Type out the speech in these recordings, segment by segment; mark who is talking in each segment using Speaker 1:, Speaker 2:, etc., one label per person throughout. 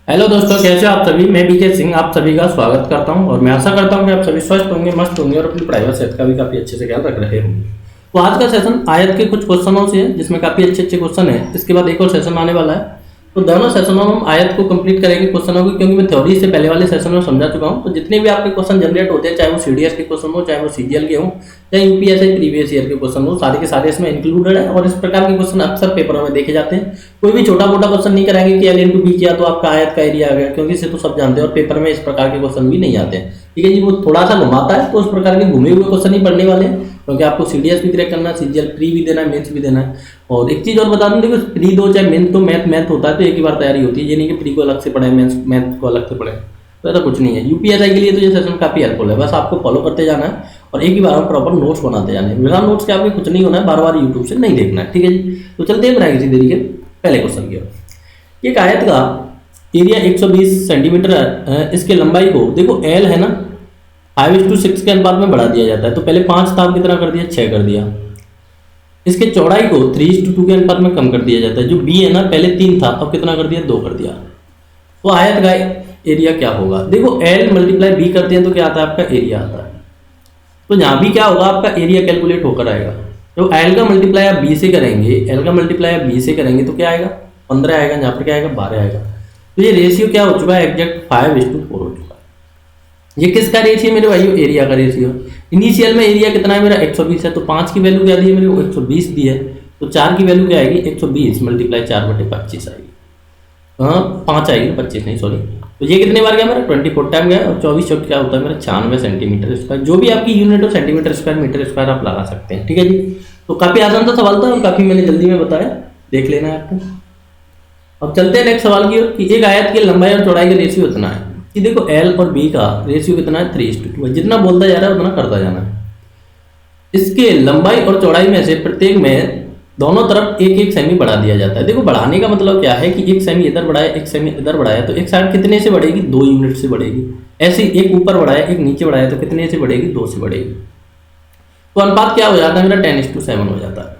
Speaker 1: Hello दोस्तों, कैसे हो आप सभी। मैं बीके सिंह आप सभी का स्वागत करता हूं और मैं आशा करता हूं कि आप सभी स्वस्थ होंगे, मस्त होंगे और अपनी पढ़ाई और सेहत का भी काफ़ी अच्छे से ख्याल रख रहे होंगे। तो आज का सेशन आयत के कुछ क्वेश्चनों से है जिसमें काफ़ी अच्छे अच्छे क्वेश्चन है। इसके बाद एक और सेशन आने वाला है, तो दोनों सेशनों में हम आयत को कंप्लीट करेंगे क्वेश्चनों को, क्योंकि मैं थ्योरी से पहले वाले सेशन में समझा चुका हूँ। तो जितने भी आपके क्वेश्चन जनरेट होते हैं, चाहे वो सीडीएस के क्वेश्चन हो, चाहे वो सीजीएल के हो, चाहे यूपीएससी प्रीवियस ईयर के क्वेश्चन हो, सारे के सारे इसमें इंक्लूडेड है। और इस प्रकार के क्वेश्चन अक्सर पेपरों में देखे जाते हैं। कोई भी छोटा मोटा क्वेश्चन नहीं कराएंगे कि L/B किया तो आपका आयत का एरिया आ गया, क्योंकि इसे तो सब जानते हैं और पेपर में इस प्रकार के क्वेश्चन भी नहीं आते हैं। ठीक है जी, वो थोड़ा सा घुमाता है, तो उस प्रकार के घुमे हुए क्वेश्चन ही पढ़ने वाले हैं, क्योंकि आपको सीडीएस भी क्रैक करना है, सीजीएल प्री भी देना है, मेंस भी देना है। और एक चीज और बता दूं, देखो प्री दो चाहे मेंस तो मैथ होता है, तो एक ही बार तैयारी होती है। ये नहीं कि प्री को अलग से पढ़े, मेंस मैथ को अलग से पढ़े, तो ऐसा कुछ नहीं है। यूपीएससी के लिए तो ये सेशन काफी हेल्पफुल है। बस आपको फॉलो करते जाना है और एक ही बार में प्रॉपर नोट्स बनाते जाने हैं। बिना नोट्स के आपके कुछ नहीं होना है, बार बार यूट्यूब से नहीं देखना है। ठीक है जी, तो चलते हैं बनाए किसी तरीके पहले क्वेश्चन की ओर। एक आयत का एरिया 120 सेंटीमीटर है। इसके लंबाई को देखो एल है ना, 5:6 के अनुपात में बढ़ा दिया जाता है। तो पहले 5 था, अब कितना कर दिया, 6 कर दिया। इसके चौड़ाई को 3:2 के अनुपात में कम कर दिया जाता है। जो बी है ना, पहले 3 था, अब कितना कर दिया, 2 कर दिया। तो आयत का एरिया क्या होगा, देखो एल मल्टीप्लाई बी करते हैं तो क्या आता है, आपका एरिया आता है। तो यहाँ भी क्या होगा, आपका एरिया कैलकुलेट होकर आएगा। तो एल का मल्टीप्लाई आप बी से करेंगे, एल का मल्टीप्लाई आप बी से करेंगे तो क्या आएगा, 15 आएगा। यहाँ पर क्या आएगा, 12 आएगा। तो ये रेशियो क्या हो चुका है, एग्जैक्ट 5:4 हो चुका है। ये किसका रेशियो मेरे भाइयों, एरिया का रेशियो। इनिशियल में एरिया कितना है मेरा, 120 है। तो 5 की वैल्यू क्या दी है मेरे को, 120 दी है। तो 4 की वैल्यू क्या आएगी, 120 मल्टीप्लाई 4/25 आएगी। हाँ 5 आएगी, 25 नहीं, सॉरी। तो ये कितने बार गया मेरा, 24 टाइम गया। और 24 चौक क्या होता है मेरा, 96 सेंटीमीटर स्क्वायर। जो भी आपकी यूनिट हो, सेंटीमीटर स्क्वायर, मीटर स्क्वायर आप लगा सकते हैं। ठीक है जी, तो काफी आसान सा सवाल था और काफी मैंने जल्दी में बताया, देख लेना है आपको। अब चलते हैं नेक्स्ट सवाल की ओर कि एक आयत की लंबाई और चौड़ाई का रेशियो इतना है कि देखो एल और बी का रेशियो कितना है, 3:2 है। जितना बोलता जा रहा है उतना करता जाना है। इसके लंबाई और चौड़ाई में से प्रत्येक में दोनों तरफ 1-1 सेमी बढ़ा दिया जाता है। देखो बढ़ाने का मतलब क्या है कि 1 सेमी इधर बढ़ाया, 1 सेमी इधर बढ़ाया, तो एक साइड कितने से बढ़ेगी, 2 यूनिट से बढ़ेगी। ऐसे एक ऊपर बढ़ाया, एक नीचे बढ़ाया, तो कितने से बढ़ेगी, 2 से बढ़ेगी। तो अनुपात क्या हो जाता है मेरा, 10:7 हो जाता है।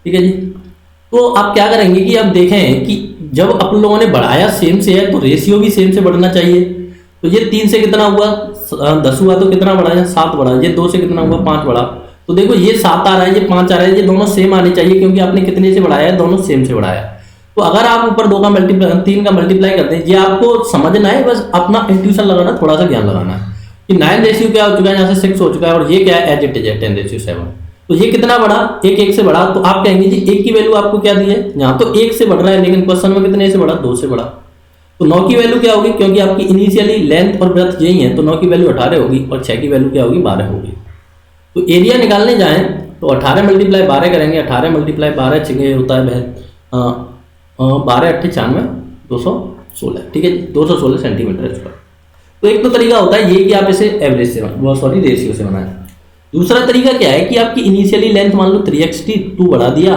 Speaker 1: ठीक है जी, तो आप क्या करेंगे कि आप देखें कि जब अपन लोगों ने बढ़ाया सेम से है, तो रेशियो भी सेम से बढ़ना चाहिए। तो ये 3 से कितना हुआ, 10 हुआ, तो कितना बढ़ा, 7 बढ़ा। ये 2 से कितना हुआ, 5 बढ़ा। तो देखो ये 7 आ रहा है, ये 5 आ रहा है, ये दोनों सेम आने चाहिए, क्योंकि आपने कितने से बढ़ाया है, दोनों सेम से बढ़ाया। तो अगर आप ऊपर 2 का मल्टीप्लाई 3 का मल्टीप्लाई करते हैं, ये आपको समझना है, बस अपना इंट्यूशन लगाना, थोड़ा सा ज्ञान लगाना है कि 9 रेशियो क्या हो चुका है, यहाँ से 6 हो चुका है, और ये क्या है, एज इट इज है 10:7। तो ये कितना बढ़ा, 1-1 से बढ़ा। तो आप कहेंगे जी 1 की वैल्यू आपको क्या दी है, यहाँ तो 1 से बढ़ रहा है, लेकिन क्वेश्चन में कितने से बढ़ा, 2 से बढ़ा। तो 9 की वैल्यू क्या होगी, क्योंकि आपकी इनिशियली लेंथ और ब्रेड्थ यही है, तो 9 की वैल्यू 18 होगी और 6 की वैल्यू क्या होगी, 12 होगी। तो एरिया निकालने जाएं तो 18 मल्टीप्लाई 12 करेंगे, 18 मल्टीप्लाई 12 छः होता है 12 8 96 216। ठीक है, 216 सेंटीमीटर स्क्वायर। तो एक तो तरीका होता है ये कि आप इसे एवरेज से रेशियो से बनाएं। दूसरा तरीका क्या है कि आपकी इनिशियली लेंथ मान लो 3x थी, 2 बढ़ा दिया,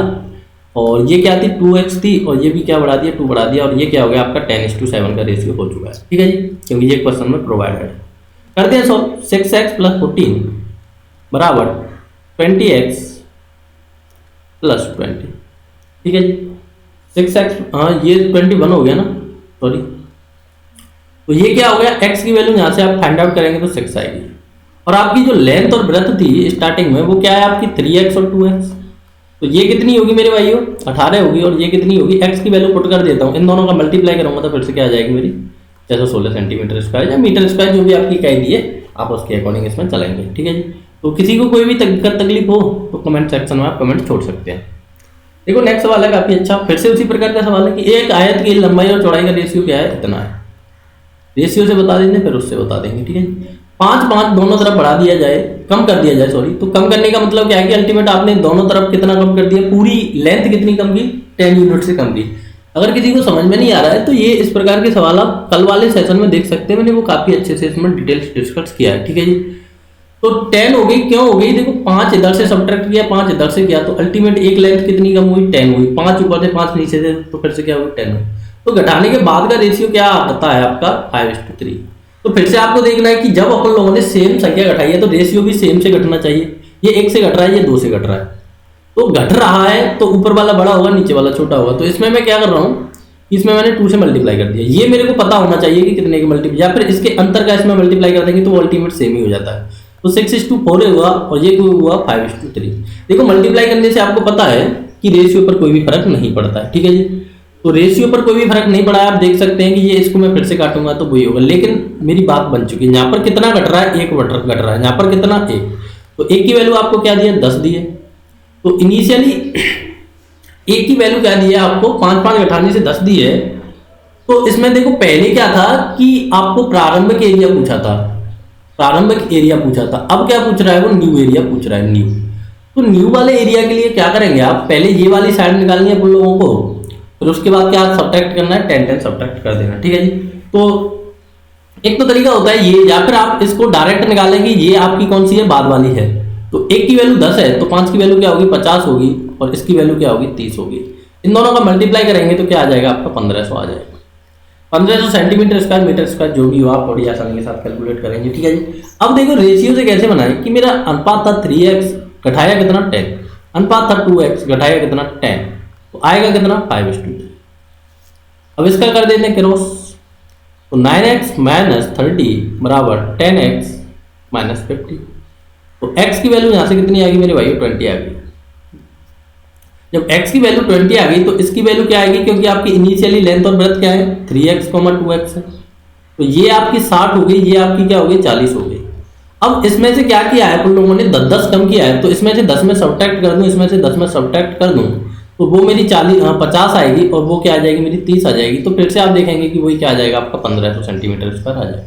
Speaker 1: और ये क्या थी, 2x थी, और ये भी क्या बढ़ा दिया, 2 बढ़ा दिया, और ये क्या हो गया, आपका 10:7 का रेशियो हो चुका है। ठीक है जी, क्योंकि ये क्वेश्चन में प्रोवाइडेड है। करते हैं सॉल्व। 6x + 14 बराबर 20x + 20। ठीक है जी, 6x, हाँ ये 21 हो गया ना, सॉरी। तो ये क्या हो गया, x की वैल्यू यहाँ से आप फाइंड आउट करेंगे तो 6 आएगी। और आपकी जो लेंथ और ब्रेड्थ थी स्टार्टिंग में, वो क्या है आपकी 3x और 2x। तो ये कितनी होगी मेरे भाइयों, 18 होगी, और ये कितनी होगी, x की वैल्यू पुट कर देता हूँ, इन दोनों का मल्टीप्लाई करूंगा तो फिर से क्या आ जाएगी मेरी, 616 सेंटीमीटर स्क्वायर या मीटर स्क्वायर, जो भी आपकी इकाई दी है आप उसके अकॉर्डिंग इसमें चलेंगे। ठीक है जी, तो किसी को कोई भी तकलीफ हो तो कमेंट सेक्शन में आप कमेंट छोड़ सकते हैं। देखो नेक्स्ट सवाल है काफी अच्छा, फिर से उसी प्रकार का सवाल है कि एक आयत की लंबाई और चौड़ाई का रेशियो क्या है, इतना है। रेशियो से बता देंगे, फिर उससे बता देंगे। ठीक है, 5 दोनों तरफ बढ़ा दिया जाए, कम कर दिया जाए, सॉरी। तो कम करने का मतलब क्या है कि अल्टीमेट आपने दोनों तरफ कितना कम कर दिया, पूरी लेंथ कितनी कम की, 10 यूनिट से कम की। अगर किसी को समझ में नहीं आ रहा है तो ये इस प्रकार के सवाल आप कल वाले सेशन में देख सकते हैं, मैंने वो काफी अच्छे से इसमें डिटेल्स डिस्कस किया है। ठीक है जी, तो 10 हो गई, क्यों हो गई, देखो 5 इधर से सब्ट्रैक्ट किया, 5 इधर से किया, तो अल्टीमेट एक लेंथ कितनी कम हुई, 10 हुई। 5 ऊपर से 5 नीचे से, तो फिर से क्या हुई, 10 हुई। तो घटाने के बाद का रेशियो क्या आता है आपका, 5:3। तो फिर से आपको देखना है कि जब अपन लोगों ने सेम संख्या घटाई है तो रेशियो भी सेम से घटना चाहिए। ये 1 से घट रहा है, ये 2 से घट रहा है, तो घट रहा है तो ऊपर वाला बड़ा होगा, नीचे वाला छोटा होगा। तो इसमें मैं क्या कर रहा हूँ इसमें मैंने 2 से मल्टीप्लाई कर दिया। ये मेरे को पता होना चाहिए कि कितने के मल्टीप्लाई, या फिर इसके अंतर का इसमें मल्टीप्लाई कर देंगे तो अल्टीमेट सेम ही हो जाता है। तो 6:4 हुआ और ये हुआ 5:3। देखो मल्टीप्लाई करने से आपको पता है कि रेशियो पर कोई भी फर्क नहीं पड़ता है, ठीक है जी। तो रेशियो पर कोई भी फर्क नहीं पड़ा है, आप देख सकते हैं कि ये इसको मैं फिर से काटूंगा तो वही होगा, लेकिन मेरी बात बन चुकी है। यहाँ पर कितना घट रहा है, 1 घट रहा है, यहाँ पर कितना 1। तो 1 की वैल्यू आपको क्या दिया, 10 दी है। तो इनिशियली 1 की वैल्यू क्या दी है आपको, 5 घटाने से 10 दी है। तो इसमें देखो पहले क्या था कि आपको प्रारंभिक एरिया पूछा था, प्रारंभिक एरिया पूछा था। अब क्या पूछ रहा है, वो न्यू एरिया पूछ रहा है, न्यू। तो न्यू वाले एरिया के लिए क्या करेंगे आप, पहले ये वाली साइड निकालनी है अपन लोगों को, फिर उसके बाद क्या सब्ट्रैक्ट करना है, 10 सब्ट्रैक्ट कर देना, ठीक है जी। तो एक तो तरीका होता है ये, या फिर आप इसको डायरेक्ट निकालें कि ये आपकी कौन सी है, बाद वाली है। तो 1 की वैल्यू 10 है तो 5 की वैल्यू क्या होगी, 50 होगी, और इसकी वैल्यू क्या होगी, 30 होगी। इन दोनों का मल्टीप्लाई करेंगे तो क्या आ जाएगा आपका, 1500 आ जाएगा। 1500 सेंटीमीटर स्क्वायर मीटर स्क्वायर जो भी हो आप बड़ी आसानी के साथ कैलकुलेट करेंगे, ठीक है जी। अब देखो रेशियो से कैसे बनाए कि मेरा अनुपात था 3x घटाया कितना 10, अनुपात था 2x घटाया कितना 10, तो आएगा कितना 5:3। अब इसका कर देते हैं क्रॉस, तो 9x माइनस 30 बराबर 10x माइनस 50। तो x की वैल्यू यहाँ से कितनी आ गई मेरे भाई, 20 आ गई। जब x की वैल्यू 20 आ गई तो इसकी वैल्यू क्या आएगी, क्योंकि आपकी इनिशियली लेंथ और ब्रेथ क्या है, 3x 2x है। तो ये आपकी 60 हो गई, ये आपकी क्या हो गई, 40 हो गई। अब इसमें से क्या किया है उन लोगों ने, 10 कम किया है, तो इसमें से 10 में सब्ट्रैक्ट कर दूं, इसमें से 10 में सब्ट्रैक्ट कर दूं, तो वो मेरी 50 आएगी और वो क्या आ जाएगी, मेरी 30 आ जाएगी। तो फिर से आप देखेंगे कि वही क्या आ जाएगा आपका 1500 सेंटीमीटर स्क्वायर आ जाएगा।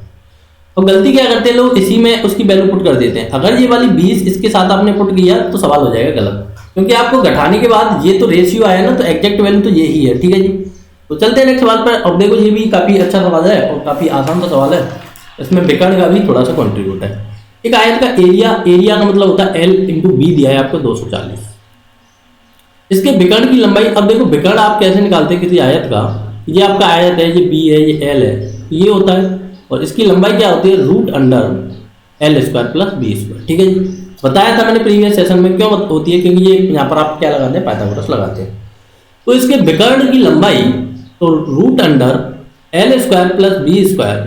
Speaker 1: और गलती क्या करते हैं लोग, इसी में उसकी वैल्यू पुट कर देते हैं। अगर ये वाली 20 इसके साथ आपने पुट किया तो सवाल हो जाएगा गलत, क्योंकि आपको घटाने के बाद ये तो रेशियो आया ना, तो एग्जैक्ट वैल्यू तो यही है, ठीक है जी। तो चलते हैं नेक्स्ट सवाल पर। अब देखो ये भी काफी अच्छा सवाल है और काफी आसान सा सवाल है, इसमें विकर्ण का भी थोड़ा सा कॉन्ट्रीब्यूट है। एक आयत का एरिया का मतलब होता है L इंटू बी दिया है आपको 240। इसके विकर्ण की लंबाई, अब देखो विकर्ण आप कैसे निकालते हैं किसी आयत का, ये आपका आयत है, ये बी है, ये एल है, ये होता है, और इसकी लंबाई क्या होती है, root under L square plus B square, ठीक है जी। बताया था मैंने प्रीवियस सेशन में, क्यों होती है, क्योंकि ये यहाँ पर आप क्या लगाते हैं, पाइथागोरस लगाते हैं। तो इसके विकर्ण की लंबाई तो root under L square plus B square,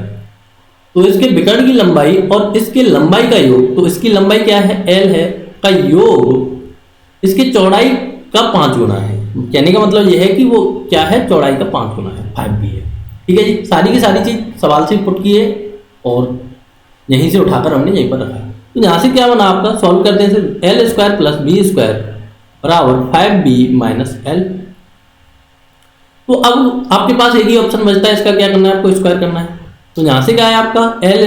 Speaker 1: तो इसके विकर्ण की लंबाई और इसके लंबाई का योग, तो इसकी लंबाई क्या है, एल है, का योग इसकी चौड़ाई का 5 गुना है। कहने का मतलब यह है कि वो क्या है, चौड़ाई का 5 गुना है, 5b है, ठीक है जी। सारी की सारी चीज सवाल से पुट की है और यहीं से उठाकर हमने यहीं पर रखा है। तो यहाँ से क्या बना आपका, सॉल्व करते हैं, L square plus B square बराबर 5b माइनस एल। तो अब आपके पास एक ही ऑप्शन बचता है, इसका क्या करना है, आपको स्क्वायर करना है। तो यहाँ से क्या है आपका एल,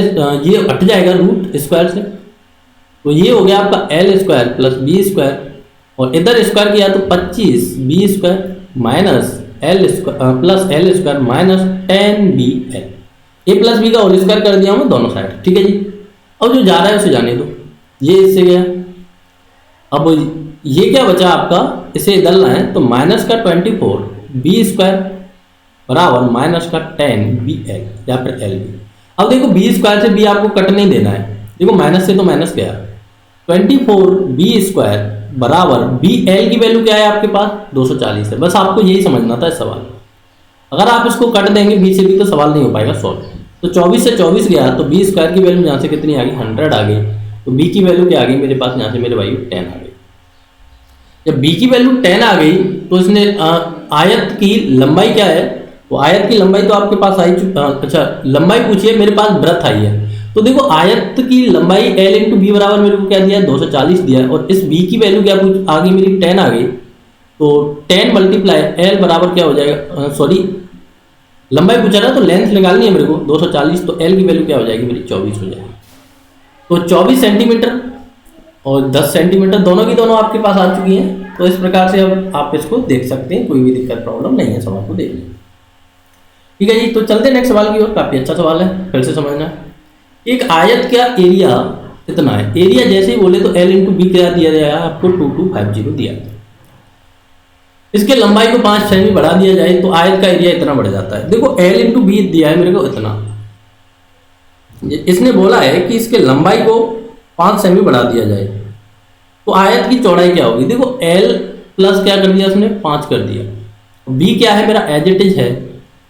Speaker 1: ये हट जाएगा रूट स्क्वायर से, तो ये हो गया आपका L square plus B square, और इधर स्क्वायर किया तो 25 B square minus L square plus L square minus 10b L. A plus B का होल स्क्वायर कर दिया हूँ दोनों साइड, ठीक है जी। अब जो जा रहा है उसे जाने दो, ये इससे गया। अब ये क्या बचा आपका, इसे डालना है, तो माइनस का 24 बी स्क्वायर बराबर माइनस का 10 बी एल या फिर एल बी। अब देखो बी स्क्वायर से बी आपको कट नहीं देना है, देखो माइनस से तो माइनस गया, 24 बी स्क्वायर बराबर बी एल की वैल्यू क्या है आपके पास, 240 है। बस आपको यही समझना था इस सवाल। अगर आप इसको कट देंगे बी से बी तो सवाल नहीं हो पाएगा सॉल्व। तो 24 से 24 गया तो बी स्क्वायर की वैल्यू यहाँ से कितनी आ गई, 100 आ गई। तो बी की वैल्यू क्या आ गई मेरे पास, यहाँ से मेरे भाई 10 आ गई। जब बी की वैल्यू 10 आ गई तो इसने आयत की लंबाई क्या है, तो आयत की लंबाई तो आपके पास आई, अच्छा लंबाई पूछिए, मेरे पास वृत्त आई है। तो देखो आयत की लंबाई एल इंटू बी बराबर मेरे को क्या दिया है, 240 दिया है, और इस बी की वैल्यू क्या आ गई मेरी 10 आ गई। तो 10 मल्टीप्लाई एल बराबर क्या हो जाएगा, सॉरी लंबाई पूछा रहा तो लेंथ निकालनी है मेरे को 240, तो एल की वैल्यू क्या हो जाएगी मेरी 24 हो जाएगी। तो 24 सेंटीमीटर और 10 सेंटीमीटर दोनों की दोनों आपके पास आ चुकी हैं। तो इस प्रकार से अब आप इसको देख सकते हैं, कोई भी दिक्कत प्रॉब्लम नहीं है सवाल को देखने। ठीक है जी, तो चलते हैं नेक्स्ट सवाल की ओर। काफी अच्छा सवाल है, फिर से समझना है। एक आयत का एरिया कितना है, एरिया जैसे ही बोले तो एल इंटू बी क्या दिया जाएगा आपको 2250 दिया। इसके लंबाई को 5 सेमी बढ़ा दिया जाए तो आयत का एरिया इतना बढ़ जाता है। देखो एल इंटू बी दिया है मेरे को इतना, इसने बोला है कि इसके लंबाई को 5 सेमी बढ़ा दिया जाए तो आयत की चौड़ाई क्या होगी। देखो एल प्लस क्या कर दिया उसने 5 कर दिया, बी क्या है मेरा एज इट इज है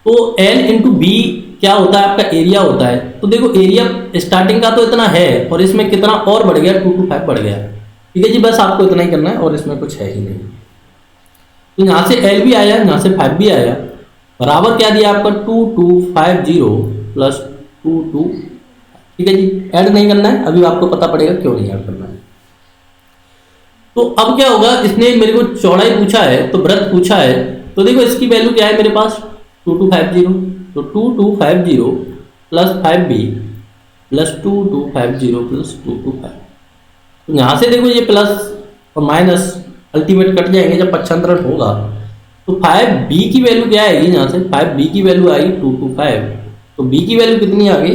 Speaker 1: तो एल इंटू बी क्या होता है, आपका एरिया होता है। तो देखो एरिया स्टार्टिंग का तो इतना है और इसमें कितना और बढ़ गया, 2 to 5 बढ़ गया। ठीक है जी, बस आपको इतना ही करना है और इसमें कुछ है ही नहीं। तो यहाँ से एल भी आया, यहाँ से 5 भी आया, बराबर क्या दिया आपका 2250 प्लस 22। ठीक है जी, ऐड नहीं करना है, अभी आपको पता पड़ेगा क्यों नहीं ऐड करना है। तो अब क्या होगा, इसने मेरे को चौड़ाई पूछा है तो वृत्त पूछा है, तो देखो इसकी वैल्यू क्या है मेरे पास 2250, तो 2250 प्लस 5b प्लस 2250 प्लस 225। तो यहाँ से देखो ये प्लस और माइनस अल्टीमेट कट जाएंगे जब पक्षांतरण होगा। तो 5b की वैल्यू क्या आएगी, यहाँ से 5b की वैल्यू आएगी 225। तो b की वैल्यू कितनी आ गई,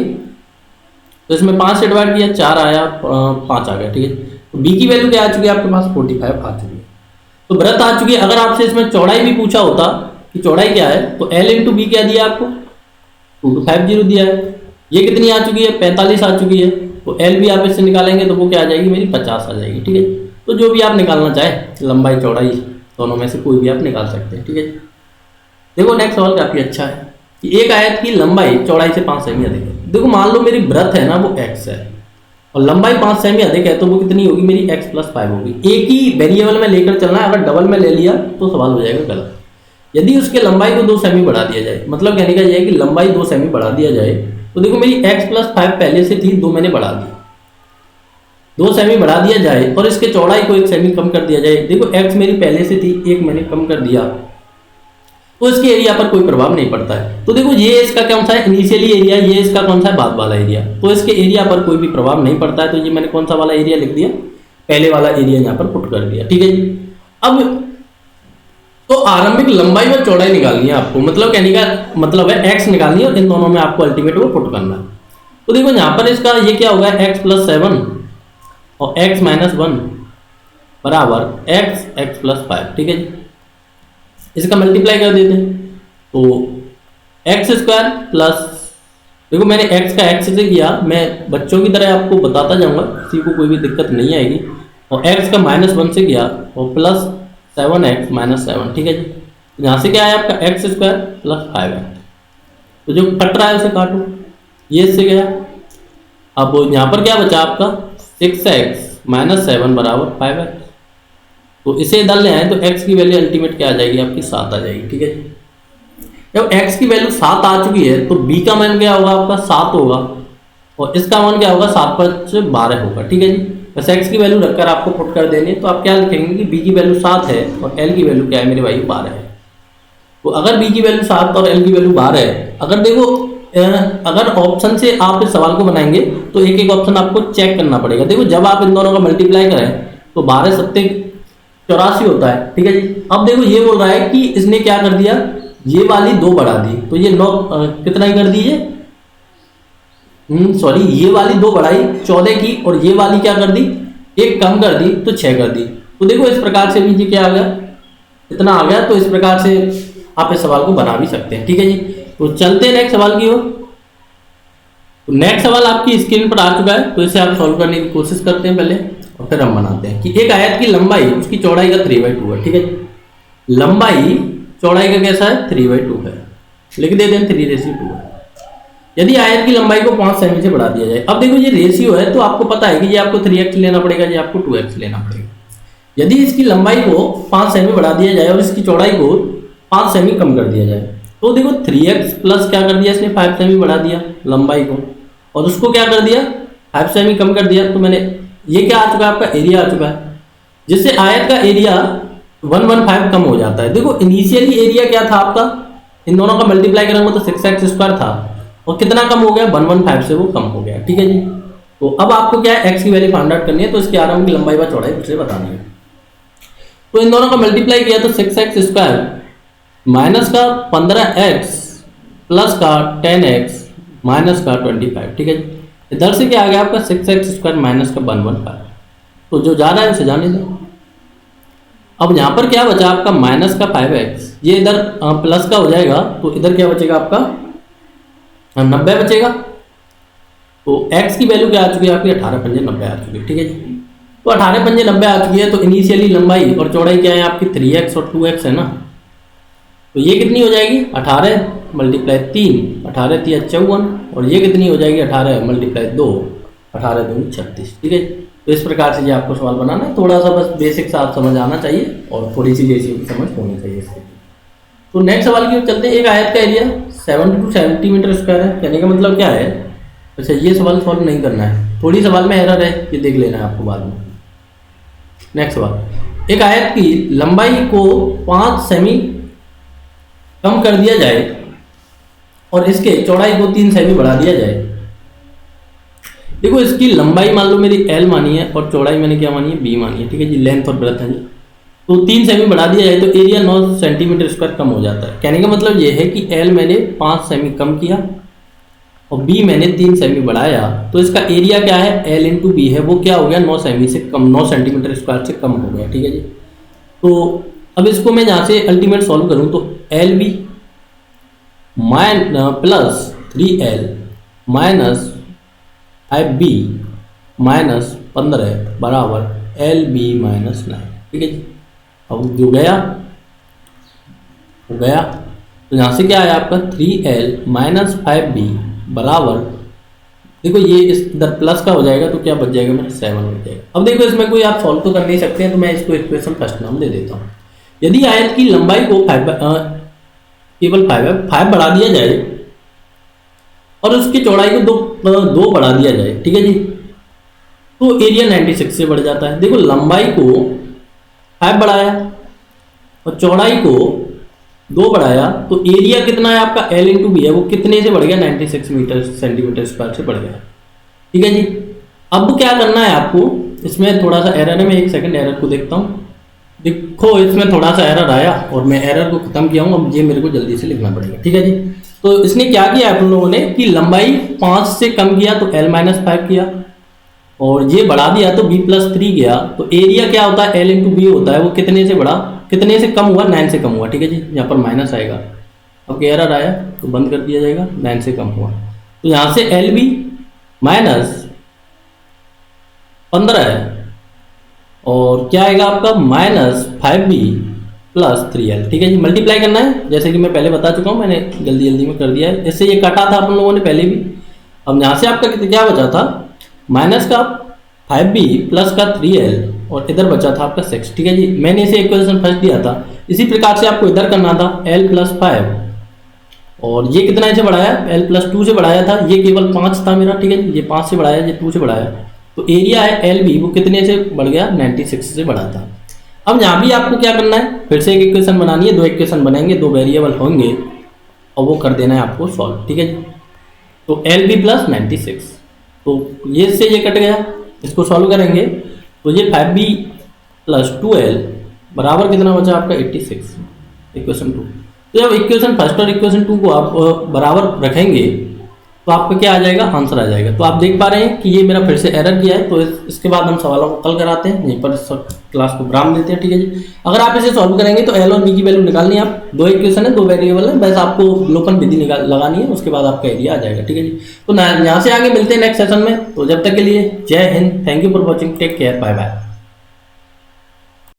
Speaker 1: तो इसमें 5 से डिवाइड किया 4 आया, 5 आ गया। ठीक है, तो b की वैल्यू क्या आ चुकी है आपके पास 45 आ चुकी है। तो वृत्त आ चुकी है। अगर आपसे इसमें चौड़ाई भी पूछा होता कि चौड़ाई क्या है, तो l इंटू बी क्या दिया आपको 2250 दिया है। ये कितनी आ चुकी है 45 आ चुकी है। तो l भी आप इससे निकालेंगे तो वो क्या आ जाएगी मेरी 50 आ जाएगी। ठीक है, तो जो भी आप निकालना चाहे लंबाई चौड़ाई दोनों में से कोई भी आप निकाल सकते हैं। ठीक है, देखो नेक्स्ट सवाल काफी अच्छा है कि एक आयत की लंबाई चौड़ाई से 5 सेमी अधिक है। देखो मान लो मेरी वृत्त है ना वो x है और लंबाई 5 सेमी अधिक है, तो वो कितनी होगी मेरी x प्लस 5 होगी। एक ही वेरिएबल में लेकर चलना है, अगर डबल में ले लिया तो सवाल हो जाएगा गलत। यदि उसके लंबाई को 2 सेमी बढ़ा दिया जाए, मतलब कहने का यह है कि लंबाई 2 सेमी बढ़ा दिया जाए, तो देखो मेरी x प्लस 5 पहले से थी, 2 मैंने बढ़ा दी, 2 सेमी बढ़ा दिया जाए और इसके चौड़ाई को 1 सेमी कम कर दिया जाए। देखो x मेरी पहले से थी, 1 मैंने कम कर दिया, तो इसके एरिया पर कोई प्रभाव नहीं पड़ता है। तो देखो ये इसका कौन सा है इनिशियली एरिया, ये इसका कौन सा है बाद वाला एरिया, तो इसके एरिया पर कोई भी प्रभाव नहीं पड़ता है। तो ये मैंने कौन सा वाला एरिया लिख दिया, पहले वाला एरिया यहाँ पर पुट कर दिया। ठीक है जी, अब तो आरंभिक लंबाई और चौड़ाई निकालनी है आपको, मतलब कहने का मतलब है x निकालनी है और इन दोनों में आपको अल्टीमेट वो पुट करना है। तो देखो यहाँ पर इसका ये क्या होगा x प्लस 7 और x माइनस 1 बराबर x प्लस 5। ठीक है जी, इसका मल्टीप्लाई कर देते हैं तो एक्स स्क्वायर प्लस, देखो मैंने x का x से किया, मैं बच्चों की तरह आपको बताता जाऊंगा, किसी को कोई भी दिक्कत नहीं आएगी। और x का -1 से किया और प्लस 7x माइनस 7। ठीक है जी, यहाँ से क्या है आपका एक्स स्क्वायर प्लस 5x, तो जो कट रहा है उसे काटो, ये इससे गया। अब यहाँ पर क्या बचा आपका 6x माइनस 7 बराबर 5x, तो इसे इधर ले आए तो x की वैल्यू अल्टीमेट क्या आ जाएगी आपकी 7 आ जाएगी। ठीक है, जब x की वैल्यू 7 आ चुकी है तो b का मान क्या होगा आपका 7 होगा और इसका मान क्या होगा 7 पर 12 होगा। ठीक है जी, बस x की वैल्यू रखकर आपको पुट कर देनी है। तो आप क्या लिखेंगे कि b की वैल्यू 7 है और l की वैल्यू क्या है मेरे भाई 12 है। तो अगर b की वैल्यू 7 और l की वैल्यू 12 है, अगर देखो अगर ऑप्शन से आप इस सवाल को बनाएंगे तो एक एक ऑप्शन आपको चेक करना पड़ेगा। देखो जब आप इन दोनों का मल्टीप्लाई करें तो 12 सत्ते 84 होता है। ठीक है जी, अब देखो ये बोल रहा है कि इसने क्या कर दिया, ये वाली 2 बढ़ा दी, तो ये 9 कितना ही कर दीजिए, सॉरी ये वाली 2 बढ़ाई 14 की और ये वाली क्या कर दी 1 कम कर दी तो 6 कर दी। तो देखो इस प्रकार से भी ये क्या आ गया, इतना आ गया। तो इस प्रकार से आप इस सवाल को बना भी सकते हैं। ठीक है जी, तो चलते हैं नेक्स्ट सवाल की ओर। तो नेक्स्ट सवाल आपकी स्क्रीन पर आ चुका है, तो इसे आप सॉल्व करने की कोशिश करते हैं पहले और फिर हम बनाते हैं कि एक आयत की लंबाई उसकी चौड़ाई का 3/2 है। ठीक है, लंबाई चौड़ाई का कैसा है 3/2 है, लिख देते हैं 3:2 है। यदि आयत की लंबाई को 5 सेमी से बढ़ा दिया जाए, अब देखो ये रेशियो है तो आपको पता है कि ये आपको 3x लेना पड़ेगा, ये आपको 2x लेना पड़ेगा। यदि इसकी लंबाई को 5 सेमी बढ़ा दिया जाए और इसकी चौड़ाई को 5 सेमी कम कर दिया जाए, तो देखो 3x प्लस क्या कर दिया इसने 5 सेमी बढ़ा दिया लंबाई को और उसको क्या कर दिया 5 सेमी कम कर दिया। तो मैंने ये क्या आ चुका है आपका एरिया आ चुका है, जिससे आयत का एरिया 115 कम हो जाता है। देखो इनिशियली एरिया क्या था आपका, इन दोनों का मल्टीप्लाई करेंगे तो 6x² था और कितना कम हो गया 115 से वो कम हो गया। ठीक है जी, तो अब आपको क्या है x की वैल्यू फाइंड आउट करनी है, तो इसके आरंभ की लंबाई व चौड़ाई फिर से बतानी है। तो इन दोनों का मल्टीप्लाई किया तो 6x² माइनस का 15x प्लस का 10x माइनस का 25। ठीक है जी, इधर से क्या आ गया आपका 6x² माइनस का 115, तो जो जा रहा है उसे जाने दो। अब यहाँ पर क्या बचा आपका माइनस का 5x, ये इधर प्लस का हो जाएगा तो इधर क्या बचेगा आपका 90 बचेगा। तो x की वैल्यू क्या आ चुकी है आपकी 18 पंजे 90 आ चुकी है। ठीक है जी, तो 18 पंजे 90 आ चुकी है। तो इनिशियली लंबाई और चौड़ाई क्या है आपकी 3x और 2x है ना, तो ये कितनी हो जाएगी 18 मल्टीप्लाई 3, 18 3 54, और ये कितनी हो जाएगी 18 मल्टीप्लाई 2, 18 2 36। ठीक है, तो इस प्रकार से ये आपको सवाल बनाना है। थोड़ा सा बस बेसिक सा आप समझ आना चाहिए और थोड़ी सी रेशियो की समझ होनी चाहिए इसके। तो नेक्स्ट सवाल की ओर चलते हैं। एक आयत का एरिया 72 सेंटीमीटर स्क्वायर है। कहने का मतलब क्या है? अच्छा, ये सवाल सॉल्व नहीं करना है, थोड़ी सवाल में एरर है, ये देख लेना है आपको बाद में। नेक्स्ट सवाल, एक आयत की लंबाई को 5 सेमी कम कर दिया जाए और इसके चौड़ाई को 3 सेमी बढ़ा दिया जाए। देखो, इसकी लंबाई मान लो मेरी L मानी है और चौड़ाई मैंने क्या मानी है? B मानी है। ठीक है जी, लेंथ और ब्रेड्थ है जी। तो 3 सेमी बढ़ा दिया जाए तो एरिया 9 सेंटीमीटर स्क्वायर कम हो जाता है। कहने का मतलब ये है कि L मैंने 5 सेमी कम किया और B मैंने 3 सेमी बढ़ाया, तो इसका एरिया क्या है? L इंटू बी है, वो क्या हो गया? 9 सेमी से कम, 9 सेंटीमीटर स्क्वायर से कम हो गया। ठीक है जी, तो अब इसको मैं जहाँ से अल्टीमेट सॉल्व करूँ तो LB plus 3L minus 5B minus 15 बराबर LB माइनस 9। ठीक है जी, अब जो गया हो गया, तो यहाँ से क्या आया आपका? 3L माइनस 5B बराबर, देखो ये इस इधर प्लस का हो जाएगा तो क्या बच जाएगा मेरा? 7 बच जाएगा। अब देखो, इसमें कोई आप सॉल्व तो कर नहीं सकते हैं, तो मैं इसको इक्वेशन फर्स्ट नाम दे देता हूँ। यदि आयत की लंबाई को केवल 5 बढ़ा दिया जाए और उसकी चौड़ाई को 2 बढ़ा दिया जाए, ठीक है जी, तो एरिया 96 से बढ़ जाता है। देखो, लंबाई को 5 बढ़ाया और चौड़ाई को 2 बढ़ाया, तो एरिया कितना है आपका? L इंटू बी है, वो कितने से बढ़ गया? 96 मीटर सेंटीमीटर स्क्वायर से बढ़ गया। ठीक है जी, अब क्या करना है आपको? इसमें थोड़ा सा एरर है, मैं एक सेकंड एरर को देखता हूँ। देखो, इसमें थोड़ा सा एरर आया और मैं एरर को खत्म किया हूँ, अब ये मेरे को जल्दी से लिखना पड़ेगा। ठीक है जी, तो इसने क्या किया आप लोगों ने कि लंबाई 5 से कम किया तो L माइनस 5 किया, और ये बढ़ा दिया तो B प्लस 3 गया। तो एरिया क्या होता है? L इंटू बी होता है, वो कितने से बढ़ा? कितने से कम हुआ? 9 से कम हुआ। ठीक है जी, यहाँ पर माइनस आएगा, अब एरर आया तो बंद कर दिया जाएगा, 9 से कम हुआ। तो यहाँ से LB माइनस 15 है और क्या आएगा आपका? Minus 5B plus 3L। ठीक है जी, मल्टीप्लाई करना है, जैसे कि मैं पहले बता चुका हूँ, मैंने जल्दी जल्दी में कर दिया है। इससे ये काटा था अपन लोगों ने पहले भी। अब यहाँ से आपका क्या बचा था? माइनस का 5B प्लस का 3L और इधर बचा था आपका 6। ठीक है जी, मैंने इसे इक्वेशन फर्स्ट दिया था, इसी प्रकार से आपको इधर करना था L प्लस 5, और ये कितना इसे बढ़ाया? L प्लस 2 से बढ़ाया था, ये केवल 5 था मेरा। ठीक है, ये 5 से बढ़ाया, ये 2 से बढ़ाया, तो एरिया है LB, वो कितने से बढ़ गया? 96 से बढ़ा था। अब यहाँ भी आपको क्या करना है? फिर से एक इक्वेशन बनानी है, 2 इक्वेशन बनेंगे, 2 वेरिएबल होंगे और वो कर देना है आपको सॉल्व। ठीक है जी, तो LB प्लस 96, तो ये से ये कट गया, इसको सॉल्व करेंगे तो ये 5B प्लस 2L बराबर कितना बचा आपका? 86, इक्वेशन 2। तो जब इक्वेशन फर्स्ट और इक्वेशन 2 को आप बराबर रखेंगे तो आपका क्या आ जाएगा? आंसर आ जाएगा। तो आप देख पा रहे हैं कि ये मेरा फिर से एरर किया है, तो इसके बाद हम सवालों को कल कराते हैं, यहीं पर क्लास को विराम देते हैं। ठीक है जी, अगर आप इसे सॉल्व करेंगे तो L और B की वैल्यू निकालनी है। आप 2 इक्वेशन है, 2 वेरिएबल है, बस आपको लोपन विधि लगानी है, उसके बाद आपका एरिया आ जाएगा। ठीक है जी, तो यहाँ से आगे मिलते हैं नेक्स्ट सेशन में। तो जब तक के लिए जय हिंद, thank you for watching, take care, bye bye.